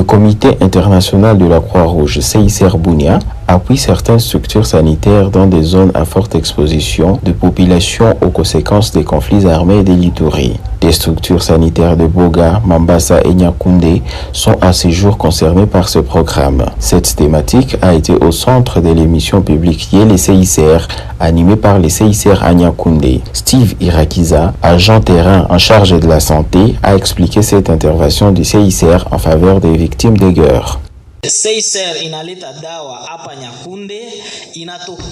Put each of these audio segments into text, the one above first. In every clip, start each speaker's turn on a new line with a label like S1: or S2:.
S1: Comité international de la Croix-Rouge, CICR Bunia, appuie certaines structures sanitaires dans des zones à forte exposition de population aux conséquences des conflits armés et des littories. Des structures sanitaires de Boga, Mambasa et Nyakoundé sont à ce jour concernées par ce programme. Cette thématique a été au centre de l'émission publique les CICR, animée par les CICR à Nyakoundé. Steve Irakiza, agent terrain en charge de la santé, a expliqué cette intervention du CICR en faveur des victimes de guerre.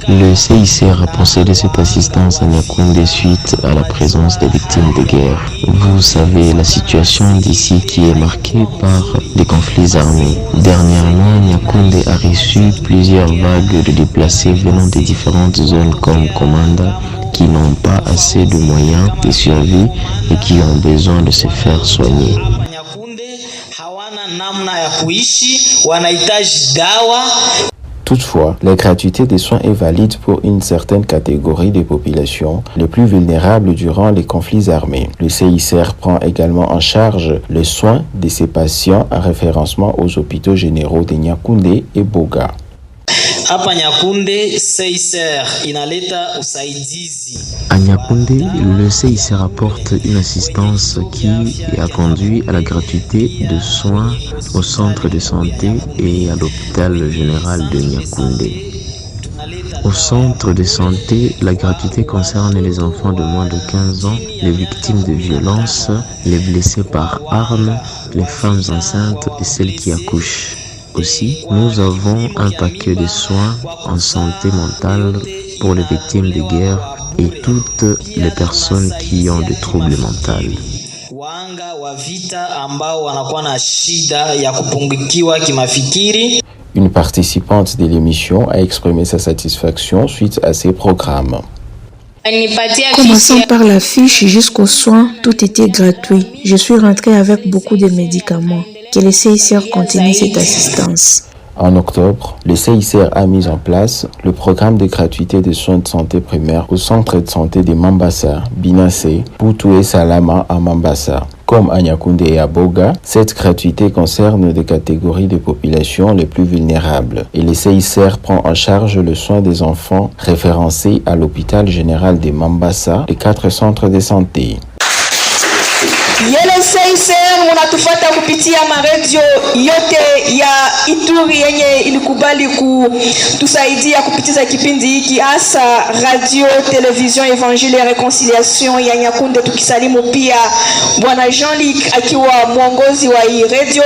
S2: Le CICR a procédé cette assistance à Nyakoundé suite à la présence des victimes de guerre. Vous savez, la situation d'ici qui est marquée par des conflits armés. Dernièrement, Nyakoundé a reçu plusieurs vagues de déplacés venant des différentes zones comme Komanda, qui n'ont pas assez de moyens de survie et qui ont besoin de se faire soigner.
S1: Toutefois, la gratuité des soins est valide pour une certaine catégorie de populations, les plus vulnérables durant les conflits armés. Le CICR prend également en charge les soins de ces patients en référencement aux hôpitaux généraux de Nyakoundé et Boga.
S3: Hapa Nyakoundé, CICR inaleta usaidizi.
S2: À Nyakoundé, le CICR apporte une assistance qui a conduit à la gratuité de soins au centre de santé et à l'hôpital général de Nyakoundé. Au centre de santé, la gratuité concerne les enfants de moins de 15 ans, les victimes de violences, les blessés par armes, les femmes enceintes et celles qui accouchent. Aussi, nous avons un paquet de soins en santé mentale pour les victimes de guerre et toutes les personnes qui ont des troubles mentaux.
S1: Une participante de l'émission a exprimé sa satisfaction suite à ces programmes.
S4: Commençant par la fiche jusqu'aux soins, tout était gratuit. Je suis rentrée avec beaucoup de médicaments. Que le CICR continue cette assistance.
S1: En octobre, le CICR a mis en place le programme de gratuité des soins de santé primaire au centre de santé de Mambasa, Binassé, Poutou et Salama à Mambasa. Comme à Nyakoundé et à Boga, cette gratuité concerne des catégories de population les plus vulnérables et le CICR prend en charge le soin des enfants référencés à l'hôpital général de Mambasa et 4 centres de santé.
S5: Yele CICR munatufata kupitia maredio yote ya Ituri yenye ilikubali kutusaidia kupitiza kipindi hiki, hasa radio television Evangile ya Reconciliation ya Nyakoundé, tukisalimu pia bwana Jean-Luc akiwa mwongozi wa hii radio.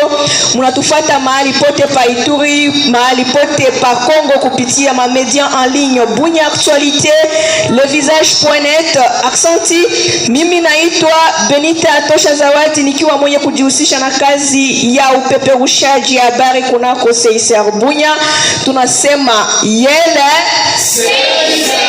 S5: Munatufata mahali pote pa Ituri, mahali pote pa Congo kupitia ma media en ligne Bunya Actualité, levisage.net. Aksanti, mimi naitwa Benita Tosha Zawadi nikiwa mwenye kujihusisha na kazi ya upeperushaji habari kunako CICR Bunya. Tunasema yele CICR.